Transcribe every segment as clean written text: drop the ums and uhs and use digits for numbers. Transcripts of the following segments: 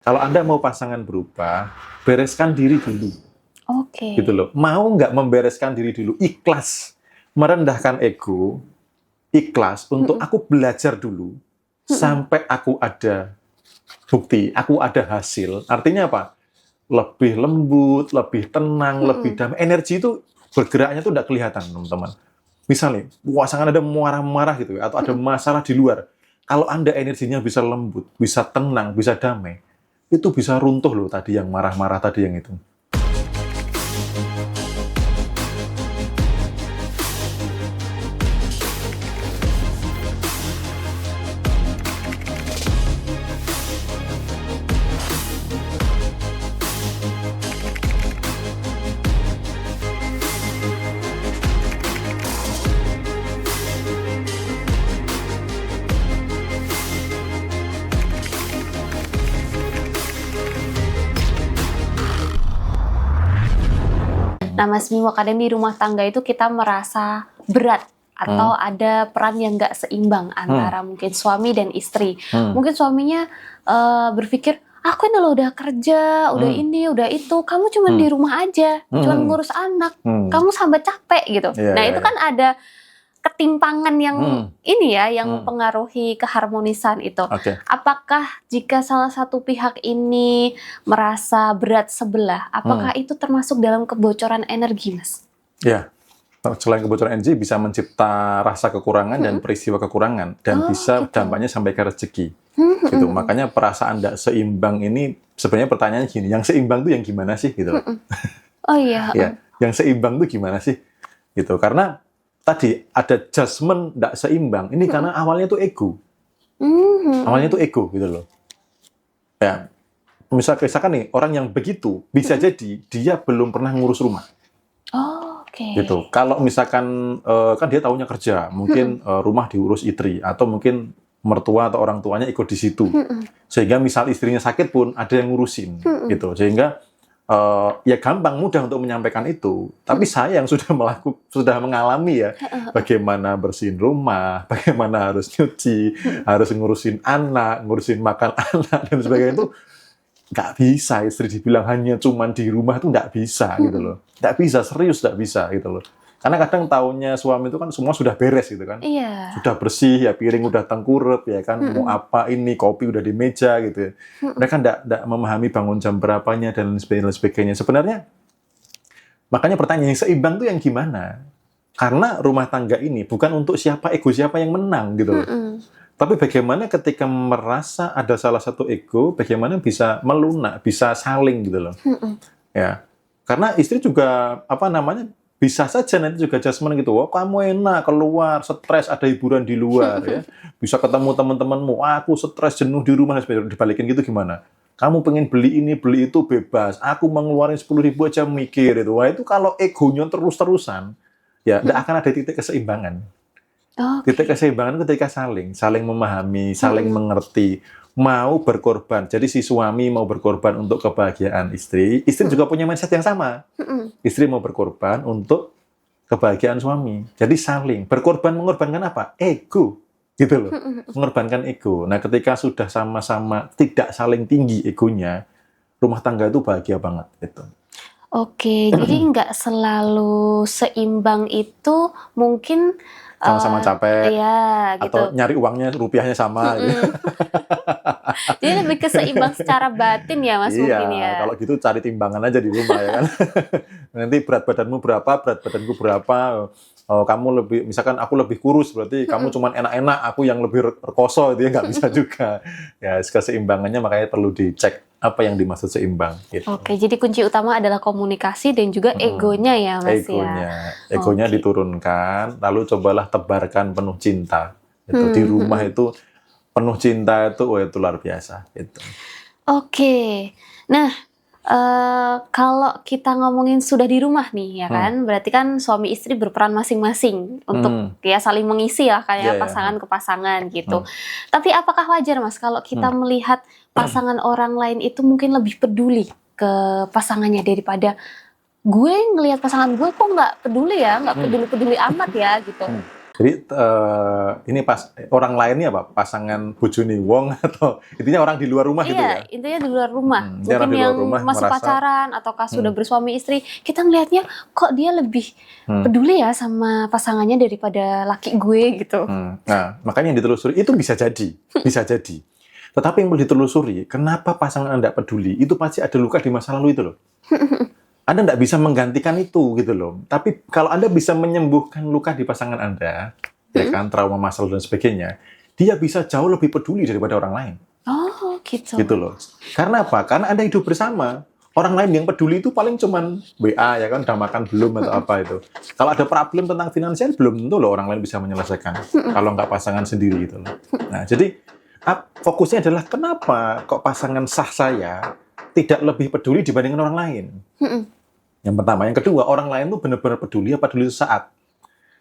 Kalau Anda mau pasangan berubah, bereskan diri dulu, Oke. gitu loh. Mau nggak membereskan diri dulu, ikhlas, merendahkan ego, ikhlas untuk aku belajar dulu, sampai aku ada bukti, aku ada hasil. Artinya apa? Lebih lembut, lebih tenang, lebih damai. Energi itu bergeraknya tuh nggak kelihatan, teman-teman. Misalnya, pasangan ada marah-marah gitu, atau ada masalah di luar. Kalau Anda energinya bisa lembut, bisa tenang, bisa damai, itu bisa runtuh loh tadi yang marah-marah tadi yang itu. Nah, Mas Bimo, kadang di rumah tangga itu kita merasa berat atau ada peran yang nggak seimbang antara mungkin suami dan istri. Mungkin suaminya berpikir, aku ini loh udah kerja, udah ini, udah itu, kamu cuma di rumah aja, cuma ngurus anak, kamu sampai capek gitu. Nah, itu kan ada ketimpangan yang ini ya, yang mempengaruhi keharmonisan itu. Apakah jika salah satu pihak ini merasa berat sebelah, apakah itu termasuk dalam kebocoran energi, Mas? Ya, selain kebocoran energi bisa mencipta rasa kekurangan dan peristiwa kekurangan, dan bisa dampaknya sampai ke rezeki. Gitu. Makanya perasaan tidak seimbang ini sebenarnya pertanyaannya gini, yang seimbang itu yang gimana sih gitu. Oh iya. Ya, yang seimbang itu gimana sih? Gitu. Karena tadi ada judgement tidak seimbang. Ini karena awalnya itu ego. Awalnya itu ego gitu loh. Ya, misalkan nih orang yang begitu bisa jadi dia belum pernah ngurus rumah. Oh, oke. Gitu. Kalau misalkan kan dia tahunya kerja, mungkin rumah diurus istri atau mungkin mertua atau orang tuanya ikut di situ. Sehingga misal istrinya sakit pun ada yang ngurusin gitu. Sehingga ya gampang, mudah untuk menyampaikan itu. Tapi saya yang sudah mengalami ya, bagaimana bersihin rumah, bagaimana harus nyuci, harus ngurusin anak, ngurusin makan anak dan sebagainya itu nggak bisa. Istri dibilang hanya cuman di rumah itu nggak bisa gitu loh. Nggak bisa, serius nggak bisa gitu loh. Karena kadang taunya suami itu kan semua sudah beres gitu kan. Iya. Sudah bersih, ya piring udah tengkurap ya kan, mau apa ini, kopi udah di meja gitu ya. Mereka nggak memahami bangun jam berapanya dan sebagainya. Sebenarnya, makanya pertanyaan yang seimbang itu yang gimana? Karena rumah tangga ini bukan untuk ego siapa yang menang gitu loh. Tapi bagaimana ketika merasa ada salah satu ego, bagaimana bisa melunak, bisa saling gitu loh. Ya. Karena istri juga bisa saja nanti juga adjustment gitu. Wah, kamu enak keluar, stres, ada hiburan di luar ya. Bisa ketemu teman-temanmu. Aku stres, jenuh di rumah, dibalikin gitu gimana? Kamu pengen beli ini, beli itu bebas. Aku mengeluarkan 10.000 aja mikir itu. Wah, itu kalau egonya terus-terusan, ya tidak akan ada titik keseimbangan. Titik keseimbangan ketika saling memahami, saling mengerti, mau berkorban. Jadi si suami mau berkorban untuk kebahagiaan istri juga punya mindset yang sama. Istri mau berkorban untuk kebahagiaan suami. Jadi saling berkorban, mengorbankan apa? Ego, gitu loh. Mengorbankan ego. Nah, ketika sudah sama-sama tidak saling tinggi egonya, rumah tangga itu bahagia banget gitu. Oke, jadi nggak selalu seimbang itu mungkin sama-sama capek, iya, gitu. atau nyari uangnya, rupiahnya sama. Gitu. Jadi lebih ke seimbang secara batin ya, Mas, mungkin ya. Iya, kalau gitu cari timbangan aja di rumah ya kan. Nanti berat badanmu berapa, berat badanku berapa. Kamu misalkan aku lebih kurus, berarti kamu cuman enak-enak, aku yang lebih rekoso, itu ya nggak bisa juga. Ya, keseimbangannya makanya perlu dicek apa yang dimaksud seimbang. Gitu. Oke, jadi kunci utama adalah komunikasi dan juga egonya ya, Mas Egonya diturunkan, lalu cobalah tebarkan penuh cinta. Gitu. Di rumah itu penuh cinta itu, itu luar biasa. Gitu. Oke, nah kalau kita ngomongin sudah di rumah nih ya kan, berarti kan suami istri berperan masing-masing untuk ya saling mengisi lah kayak pasangan ke pasangan gitu. Tapi apakah wajar, Mas, kalau kita melihat pasangan orang lain itu mungkin lebih peduli ke pasangannya daripada gue ngelihat pasangan gue kok nggak peduli ya, nggak peduli-peduli amat ya gitu. Jadi ini pas orang lainnya apa? Pasangan bojone wong atau intinya orang di luar rumah gitu ya? Iya, intinya di luar rumah. Dia orang Mungkin di luar yang rumah masih merasa, pacaran ataukah sudah bersuami istri, kita ngelihatnya kok dia lebih peduli ya sama pasangannya daripada laki gue gitu. Nah, makanya yang ditelusuri itu bisa jadi, bisa jadi. Tetapi yang perlu ditelusuri, kenapa pasangan Anda peduli? Itu pasti ada luka di masa lalu itu loh. Anda tidak bisa menggantikan itu gitu loh. Tapi kalau Anda bisa menyembuhkan luka di pasangan Anda, ya kan, trauma masa lalu dan sebagainya, dia bisa jauh lebih peduli daripada orang lain. Oh, gitu. Gitu loh. Karena apa? Karena Anda hidup bersama. Orang lain yang peduli itu paling cuman WA ya kan, udah makan belum atau apa itu. Kalau ada problem tentang finansial, belum tentu loh orang lain bisa menyelesaikan. Kalau nggak pasangan sendiri gitu loh. Nah, jadi fokusnya adalah kenapa kok pasangan sah saya tidak lebih peduli dibandingkan orang lain. Yang pertama. Yang kedua, orang lain tuh benar-benar peduli apa peduli sesaat.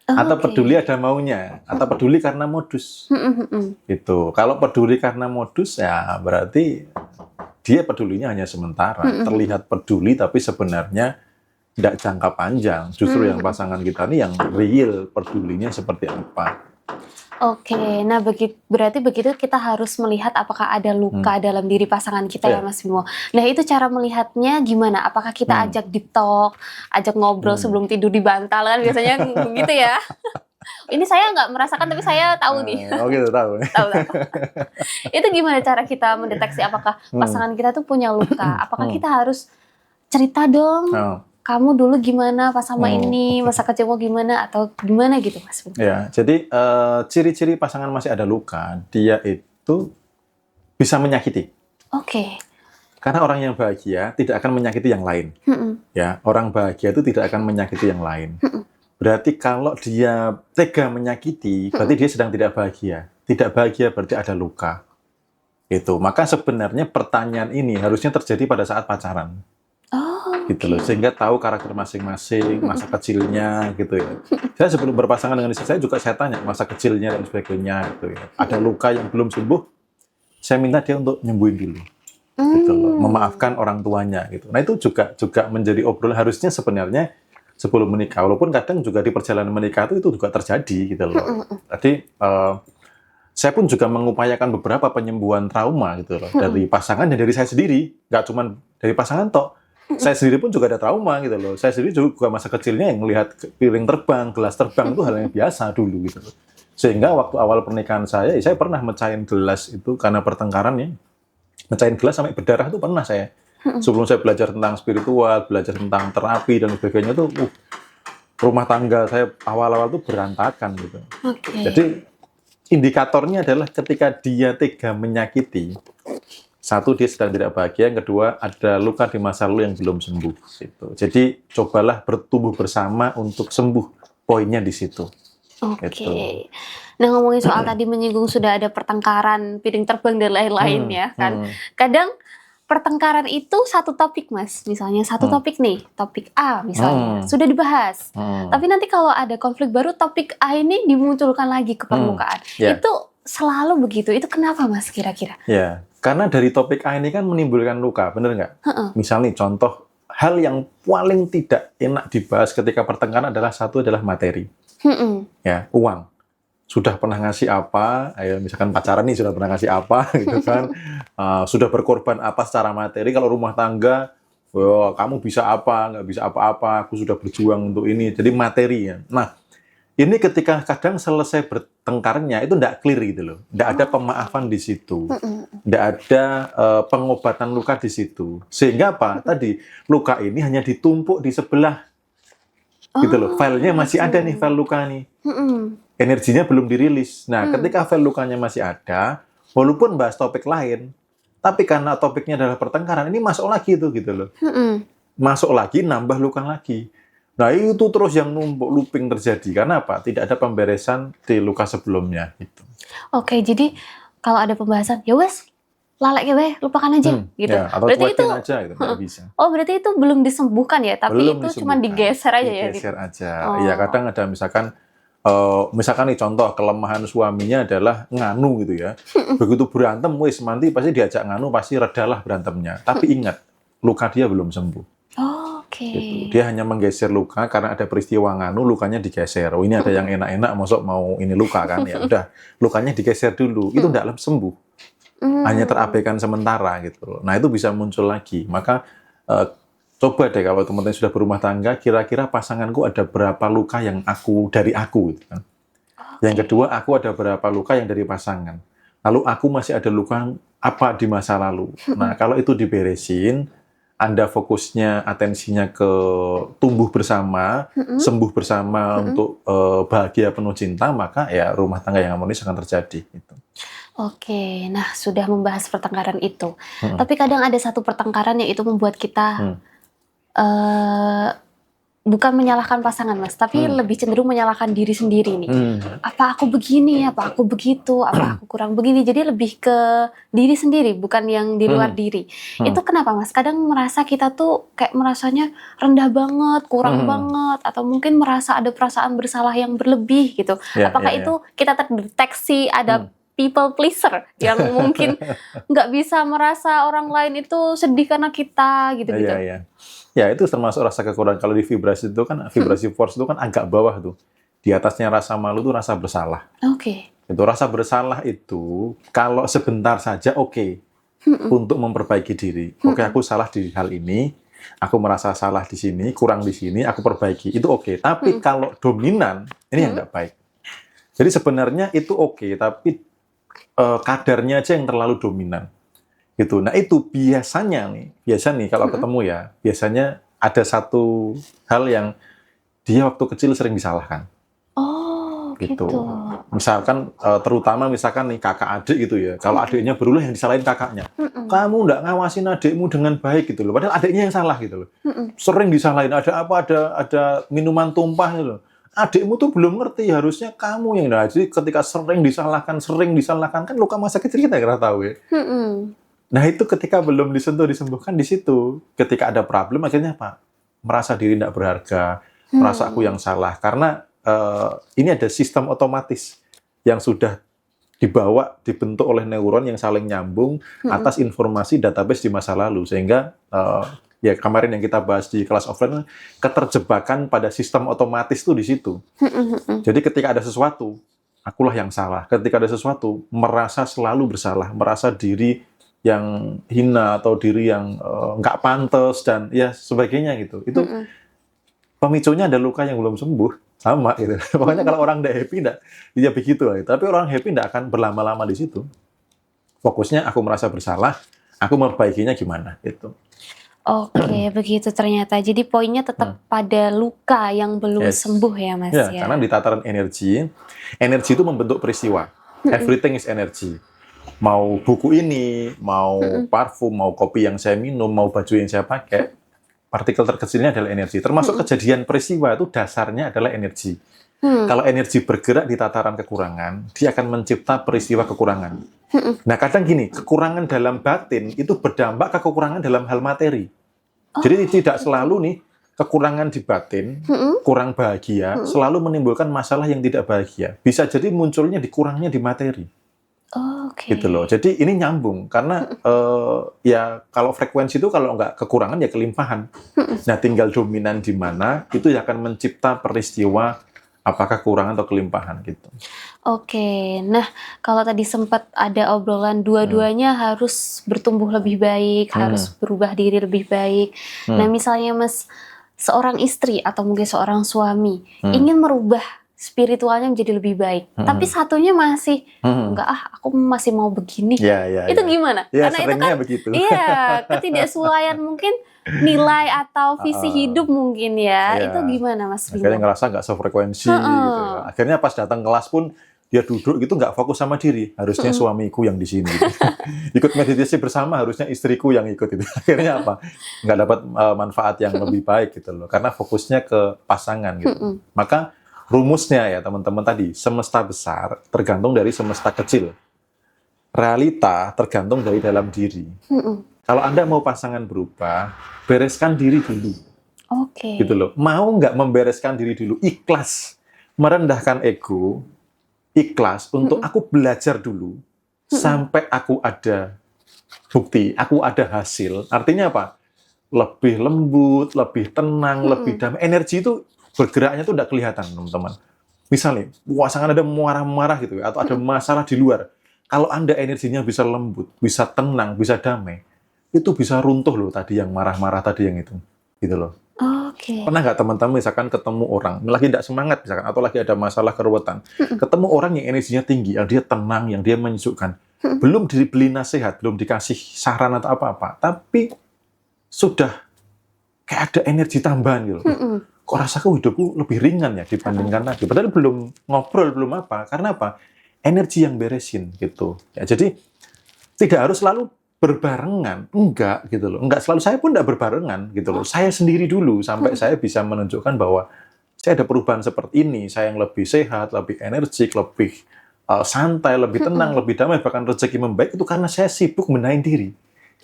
Atau peduli ada maunya. Atau peduli karena modus. Gitu. Kalau peduli karena modus, ya berarti dia pedulinya hanya sementara. Terlihat peduli, tapi sebenarnya tidak jangka panjang. Justru yang pasangan kita ini yang real pedulinya seperti apa. Oke, nah berarti begitu kita harus melihat apakah ada luka dalam diri pasangan kita ya Mas Bimo. Nah itu cara melihatnya gimana? Apakah kita ajak deep talk, ajak ngobrol sebelum tidur di bantal kan biasanya begitu ya? Ini saya nggak merasakan tapi saya tahu nih. Oh gitu, tahu. Tahu. Itu gimana cara kita mendeteksi apakah pasangan kita tuh punya luka? Apakah kita harus cerita dong? Kamu dulu gimana pas sama ini, masa kecilmu gimana, atau gimana gitu Mas? Ya, jadi ciri-ciri pasangan masih ada luka, dia itu bisa menyakiti. Oke. Karena orang yang bahagia tidak akan menyakiti yang lain. Ya, orang bahagia itu tidak akan menyakiti yang lain. Berarti kalau dia tega menyakiti, berarti dia sedang tidak bahagia. Tidak bahagia berarti ada luka. Itu. Maka sebenarnya pertanyaan ini harusnya terjadi pada saat pacaran. Gitu loh, sehingga tahu karakter masing-masing, masa kecilnya gitu ya. Saya sebelum berpasangan dengan istri saya juga saya tanya masa kecilnya dan sebagainya gitu ya. Ada luka yang belum sembuh, saya minta dia untuk nyembuhin dulu. Gitu loh, memaafkan orang tuanya gitu. Nah, itu juga menjadi obrolan harusnya sebenarnya sebelum menikah. Walaupun kadang juga di perjalanan menikah itu juga terjadi gitu loh. Tadi saya pun juga mengupayakan beberapa penyembuhan trauma gitu loh dari pasangan dan dari saya sendiri, nggak cuma dari pasangan toh. Saya sendiri pun juga ada trauma gitu loh. Saya sendiri juga masa kecilnya yang melihat piring terbang, gelas terbang itu hal yang biasa dulu gitu loh. Sehingga waktu awal pernikahan saya pernah mecahin gelas itu karena pertengkaran ya. Mecahin gelas sampai berdarah itu pernah saya. Sebelum saya belajar tentang spiritual, belajar tentang terapi dan sebagainya tuh rumah tangga saya awal-awal tuh berantakan gitu. Jadi indikatornya adalah ketika dia tega menyakiti. Satu, dia sedang tidak bahagia. Yang kedua, ada luka di masa lalu yang belum sembuh. Gitu. Jadi, cobalah bertumbuh bersama untuk sembuh. Poinnya di situ. Oke. Gitu. Nah, ngomongin soal tadi menyinggung sudah ada pertengkaran, piring terbang, dan lain-lain ya kan. Kadang pertengkaran itu satu topik Mas. Misalnya satu topik nih, topik A misalnya. Sudah dibahas. Tapi nanti kalau ada konflik baru, topik A ini dimunculkan lagi ke permukaan. Itu selalu begitu. Itu kenapa Mas kira-kira? Ya. Karena dari topik A ini kan menimbulkan luka, bener nggak? Misalnya contoh, hal yang paling tidak enak dibahas ketika pertengkaran adalah materi. Ya, uang. Sudah pernah ngasih apa, ayo misalkan pacaran nih sudah pernah ngasih apa, gitu kan. Sudah berkorban apa secara materi, kalau rumah tangga, kamu bisa apa, nggak bisa apa-apa, aku sudah berjuang untuk ini, jadi materi ya. Nah, ini ketika kadang selesai bertengkarnya itu tidak clear gitu loh, tidak ada pemaafan di situ, tidak ada pengobatan luka di situ, sehingga apa? Tadi luka ini hanya ditumpuk di sebelah, gitu loh. Filenya masih ada nih, file luka nih, energinya belum dirilis. Nah, ketika file lukanya masih ada, walaupun bahas topik lain, tapi karena topiknya adalah pertengkaran, ini masuk lagi tuh gitu loh, masuk lagi, nambah luka lagi. Nah, itu terus yang numpuk looping terjadi. Karena apa? Tidak ada pemberesan di luka sebelumnya. Gitu. Oke, jadi kalau ada pembahasan, ya wes, lalek ya weh, lupakan aja. Gitu. Ya, atau berarti itu aja, gitu. Nggak bisa. Oh, berarti itu belum disembuhkan ya? Tapi belum itu cuma digeser aja ya? Digeser aja. Iya, kadang ada misalkan nih contoh, kelemahan suaminya adalah nganu gitu ya. Begitu berantem, wes, nanti pasti diajak nganu, pasti redalah berantemnya. Tapi ingat, luka dia belum sembuh. Gitu. Dia hanya menggeser luka karena ada peristiwa nganu, lukanya digeser. Oh, ini ada yang enak-enak, masuk mau ini luka kan ya. Udah, lukanya digeser dulu. Itu tidak sembuh. Hanya terabaikan sementara gitu. Nah, itu bisa muncul lagi. Maka coba deh kalau teman-teman sudah berumah tangga, kira-kira pasanganku ada berapa luka yang dari aku gitu kan. Yang kedua, aku ada berapa luka yang dari pasangan. Lalu aku masih ada luka apa di masa lalu. Nah, kalau itu diberesin, Anda fokusnya, atensinya ke tumbuh bersama, sembuh bersama untuk bahagia penuh cinta, maka ya rumah tangga yang harmonis akan terjadi. Gitu. Oke, nah sudah membahas pertengkaran itu. Tapi kadang ada satu pertengkaran yang itu membuat kita bukan menyalahkan pasangan, Mas, tapi lebih cenderung menyalahkan diri sendiri nih. Apa aku begini, apa aku begitu, apa aku kurang begini. Jadi lebih ke diri sendiri, bukan yang di luar diri. Itu kenapa, Mas? Kadang merasa kita tuh kayak merasanya rendah banget, kurang banget, atau mungkin merasa ada perasaan bersalah yang berlebih gitu. Apakah itu kita terdeteksi ada people pleaser yang mungkin nggak bisa merasa orang lain itu sedih karena kita gitu-gitu? Ya, itu termasuk rasa kekurangan. Kalau di vibrasi itu kan, vibrasi force itu kan agak bawah tuh. Di atasnya rasa malu itu rasa bersalah. Itu rasa bersalah itu, kalau sebentar saja untuk memperbaiki diri. Aku salah di hal ini, aku merasa salah di sini, kurang di sini, aku perbaiki. Itu Tapi kalau dominan, ini yang nggak baik. Jadi sebenarnya itu tapi kadarnya aja yang terlalu dominan. Gitu. Nah itu biasa nih kalau ketemu ya, biasanya ada satu hal yang dia waktu kecil sering disalahkan. Oh, gitu. Misalkan terutama misalkan nih kakak adik gitu ya, kalau adiknya berulah yang disalahin kakaknya. Kamu nggak ngawasin adikmu dengan baik gitu loh, padahal adiknya yang salah gitu loh. Sering disalahin, ada minuman tumpah gitu loh. Adikmu tuh belum ngerti, harusnya kamu yang jadi ketika sering disalahkan kan luka masa kecil kita nggak tahu ya. Nah itu ketika belum disembuhkan di situ. Ketika ada problem akhirnya apa? Merasa diri tidak berharga, merasa aku yang salah. Karena ini ada sistem otomatis yang sudah dibentuk oleh neuron yang saling nyambung atas informasi database di masa lalu. Sehingga ya kemarin yang kita bahas di kelas offline, keterjebakan pada sistem otomatis itu di situ. Jadi ketika ada sesuatu, akulah yang salah. Ketika ada sesuatu, merasa selalu bersalah, merasa diri yang hina atau diri yang nggak pantas dan ya sebagainya gitu. Itu pemicunya ada luka yang belum sembuh sama gitu. Makanya kalau orang nggak happy dia begitu gitu. Tapi orang happy nggak akan berlama-lama di situ. Fokusnya aku merasa bersalah, aku memperbaikinya gimana gitu. Oke, begitu ternyata. Jadi poinnya tetap pada luka yang belum sembuh ya, Mas ya. Karena di tataran energi itu membentuk peristiwa. Everything is energy. Mau buku ini, mau parfum, mau kopi yang saya minum, mau baju yang saya pakai, partikel terkecilnya adalah energi. Termasuk kejadian peristiwa itu dasarnya adalah energi. Kalau energi bergerak di tataran kekurangan, dia akan mencipta peristiwa kekurangan. Nah, kadang gini, kekurangan dalam batin itu berdampak ke kekurangan dalam hal materi. Jadi tidak selalu nih, kekurangan di batin, kurang bahagia, selalu menimbulkan masalah yang tidak bahagia. Bisa jadi munculnya dikurangnya di materi. Gitu loh. Jadi ini nyambung karena ya kalau frekuensi itu kalau nggak kekurangan ya kelimpahan. Nah tinggal dominan di mana itu yang akan mencipta peristiwa apakah kekurangan atau kelimpahan gitu. Nah kalau tadi sempat ada obrolan dua-duanya harus bertumbuh lebih baik, harus berubah diri lebih baik. Nah misalnya Mas seorang istri atau mungkin seorang suami ingin merubah spiritualnya menjadi lebih baik, tapi satunya masih enggak aku masih mau begini. Itu gimana? Ya, karena itu kan begitu. ketidaksesuaian mungkin nilai atau visi hidup mungkin ya. Itu gimana Mas Bimo? Akhirnya ngerasa nggak sefrekuensi gitu. Akhirnya pas datang kelas pun dia duduk gitu nggak fokus sama diri. Harusnya suamiku yang di sini. Gitu. Ikut meditasi bersama harusnya istriku yang ikut itu. Akhirnya apa? Nggak dapat manfaat yang lebih baik gitu loh. Karena fokusnya ke pasangan gitu. Maka rumusnya ya teman-teman tadi, semesta besar tergantung dari semesta kecil. Realita tergantung dari dalam diri. Kalau Anda mau pasangan berubah, bereskan diri dulu. Gitu loh. Mau nggak membereskan diri dulu? Ikhlas. Merendahkan ego. Ikhlas untuk aku belajar dulu. Sampai aku ada bukti, aku ada hasil. Artinya apa? lebih lembut, lebih tenang, lebih damai. Energi itu bergeraknya tuh tidak kelihatan, teman-teman. Misalnya, pasangan ada marah-marah gitu ya, atau ada masalah di luar. Kalau Anda energinya bisa lembut, bisa tenang, bisa damai, itu bisa runtuh loh tadi yang marah-marah tadi yang itu. Gitu loh. Oke. Pernah nggak teman-teman misalkan ketemu orang, lagi tidak semangat misalkan, atau lagi ada masalah keruwetan, ketemu orang yang energinya tinggi, yang dia tenang, yang dia menyejukkan, belum dibeli nasihat, belum dikasih saran atau apa-apa, tapi sudah kayak ada energi tambahan gitu. Kok rasaku hidupku lebih ringan ya dibandingkan tadi. Padahal belum ngobrol, belum apa. Karena apa? Energi yang beresin gitu. Ya, jadi tidak harus selalu berbarengan. Enggak gitu loh. Enggak selalu, saya pun enggak berbarengan gitu loh. Saya sendiri dulu sampai saya bisa menunjukkan bahwa saya ada perubahan seperti ini. Saya yang lebih sehat, lebih energik, lebih santai, lebih tenang, lebih damai, bahkan rezeki membaik itu karena saya sibuk benahin diri.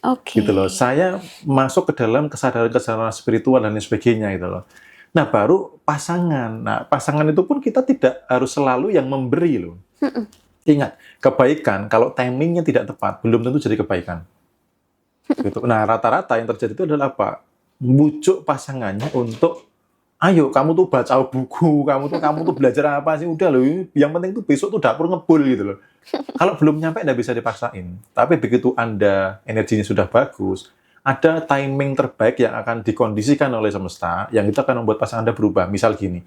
Oke. Gitu loh. Saya masuk ke dalam kesadaran-kesadaran spiritual dan lain sebagainya gitu loh. Nah, baru pasangan. Nah, pasangan itu pun kita tidak harus selalu yang memberi loh. Ingat, kebaikan kalau timingnya tidak tepat belum tentu jadi kebaikan. Gitu. Nah, rata-rata yang terjadi itu adalah apa? Bujuk pasangannya untuk ayo kamu tuh baca buku, kamu tuh belajar apa sih? Udah loh, yang penting tuh besok tuh dapur ngebul gitu loh. Kalau belum nyampe nggak bisa dipaksain. Tapi begitu Anda energinya sudah bagus, ada timing terbaik yang akan dikondisikan oleh semesta, yang itu akan membuat pasangan Anda berubah. Misal gini,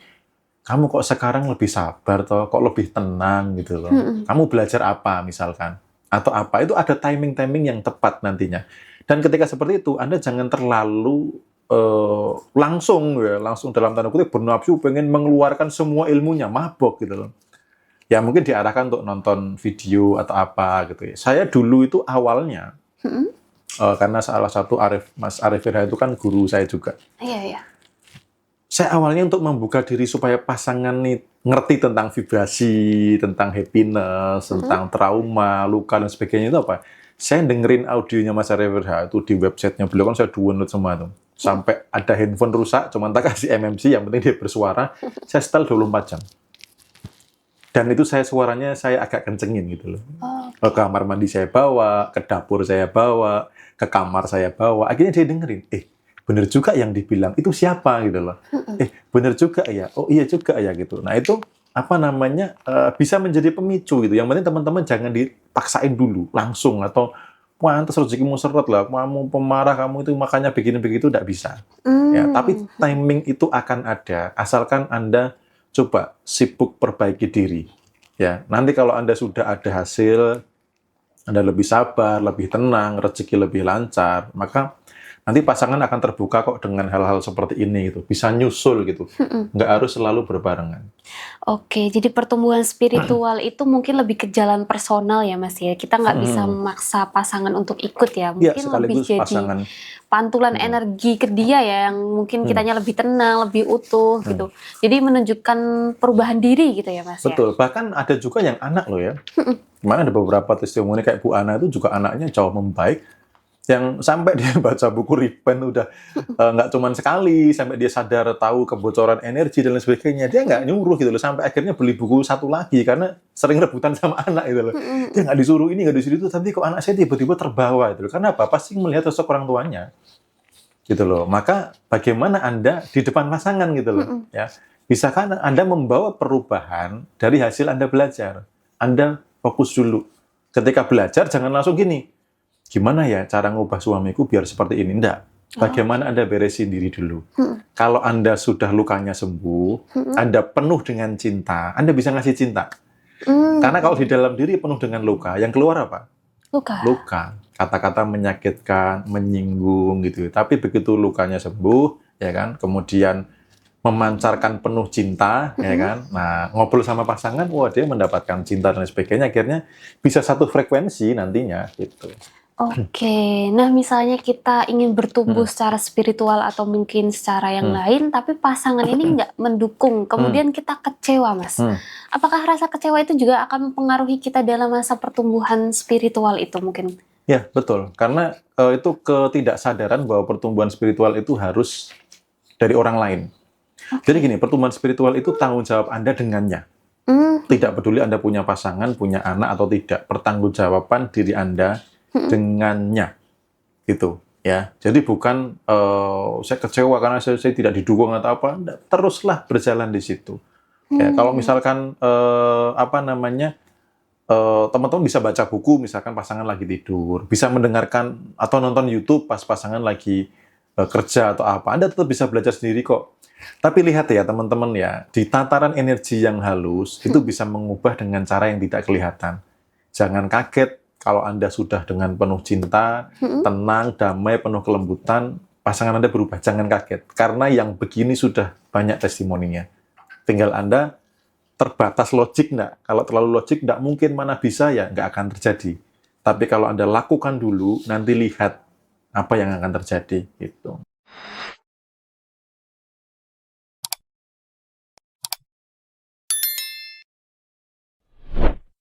kamu kok sekarang lebih sabar toh, kok lebih tenang gitu loh. Kamu belajar apa misalkan? Atau apa, itu ada timing-timing yang tepat nantinya. Dan ketika seperti itu, Anda jangan terlalu langsung dalam tanda kutip bernafsu pengen mengeluarkan semua ilmunya, mabok gitu loh. Ya mungkin diarahkan untuk nonton video atau apa gitu ya. Saya dulu itu awalnya karena salah satu Mas Arif Firha itu kan guru saya juga. Iya. Saya awalnya untuk membuka diri supaya pasangan nih ngerti tentang vibrasi, tentang happiness, tentang trauma, luka dan sebagainya itu apa? Saya dengerin audionya Mas Arif Firha itu di websitenya beliau, kan saya download semua tuh. Sampai ada handphone rusak, cuma tak kasih MMC, yang penting dia bersuara. Saya setel 24 jam. Dan itu suaranya saya agak kencengin gitu loh. Ke kamar mandi saya bawa, ke dapur saya bawa, ke kamar saya bawa. Akhirnya dia dengerin, bener juga yang dibilang, itu siapa gitu loh. Bener juga ya, oh iya juga ya gitu. Nah itu apa namanya, bisa menjadi pemicu gitu. Yang penting teman-teman jangan dipaksain dulu, langsung, atau wah, antas rezekimu seret lah, kamu pemarah, kamu itu makanya begini begitu, tidak bisa. Ya, tapi timing itu akan ada, asalkan Anda coba sibuk perbaiki diri. Ya, nanti kalau Anda sudah ada hasil, Anda lebih sabar, lebih tenang, rezeki lebih lancar, maka nanti pasangan akan terbuka kok dengan hal-hal seperti ini gitu, bisa nyusul gitu, nggak harus selalu berbarengan. Oke, jadi pertumbuhan spiritual itu mungkin lebih ke jalan personal ya Mas ya. Kita nggak bisa memaksa pasangan untuk ikut ya. Ya, Mungkin lebih sekaligus jadi pasangan. pantulan energi ke dia ya, yang mungkin kitanya lebih tenang, lebih utuh gitu. Jadi menunjukkan perubahan diri gitu ya Mas ya. Betul, bahkan ada juga yang anak loh ya. Gimana ada beberapa testimoni kayak Bu Ana itu juga anaknya jauh membaik, yang sampai dia baca buku Ripen udah nggak cuman sekali, sampai dia sadar tahu kebocoran energi dan lain sebagainya, dia nggak nyuruh gitu loh, sampai akhirnya beli buku satu lagi karena sering rebutan sama anak gitu loh. Dia nggak disuruh ini, nggak disuruh itu, tapi kok anak saya tiba-tiba terbawa gitu loh. Karena apa? Pasti melihat sosok orang tuanya gitu loh. Maka bagaimana Anda di depan pasangan gitu loh, ya. Bisakah Anda membawa perubahan dari hasil Anda belajar? Anda fokus dulu. Ketika belajar jangan langsung gini, gimana ya cara ngubah suamiku biar seperti ini? Enggak. Bagaimana Anda beresin diri dulu. Kalau Anda sudah lukanya sembuh, Anda penuh dengan cinta, Anda bisa ngasih cinta. Karena kalau di dalam diri penuh dengan luka, yang keluar apa? Luka. Kata-kata menyakitkan, menyinggung gitu. Tapi begitu lukanya sembuh, ya kan, kemudian memancarkan penuh cinta, ya kan. Nah, ngobrol sama pasangan, wah dia mendapatkan cinta dan sebagainya, akhirnya bisa satu frekuensi nantinya gitu. Oke, nah misalnya kita ingin bertumbuh secara spiritual atau mungkin secara yang lain, tapi pasangan ini nggak mendukung, kemudian kita kecewa, Mas. Apakah rasa kecewa itu juga akan mempengaruhi kita dalam masa pertumbuhan spiritual itu mungkin? Ya, betul. Karena itu ketidaksadaran bahwa pertumbuhan spiritual itu harus dari orang lain. Jadi gini, pertumbuhan spiritual itu tanggung jawab Anda dengannya. Tidak peduli Anda punya pasangan, punya anak atau tidak, pertanggungjawaban diri Anda dengannya, gitu Ya, jadi bukan saya kecewa karena saya tidak didukung atau apa. Nggak, teruslah berjalan di situ. Ya, kalau misalkan apa namanya teman-teman bisa baca buku, misalkan pasangan lagi tidur, bisa mendengarkan atau nonton YouTube pas pasangan lagi kerja atau apa, Anda tetap bisa belajar sendiri kok. Tapi lihat ya teman-teman ya, di tataran energi yang halus itu bisa mengubah dengan cara yang tidak kelihatan. Jangan kaget kalau Anda sudah dengan penuh cinta, tenang, damai, penuh kelembutan, pasangan Anda berubah. Jangan kaget, karena yang begini sudah banyak testimoninya. Tinggal Anda terbatas logik nggak? Kalau terlalu logik nggak mungkin, mana bisa, ya nggak akan terjadi. Tapi kalau Anda lakukan dulu, nanti lihat apa yang akan terjadi. Gitu.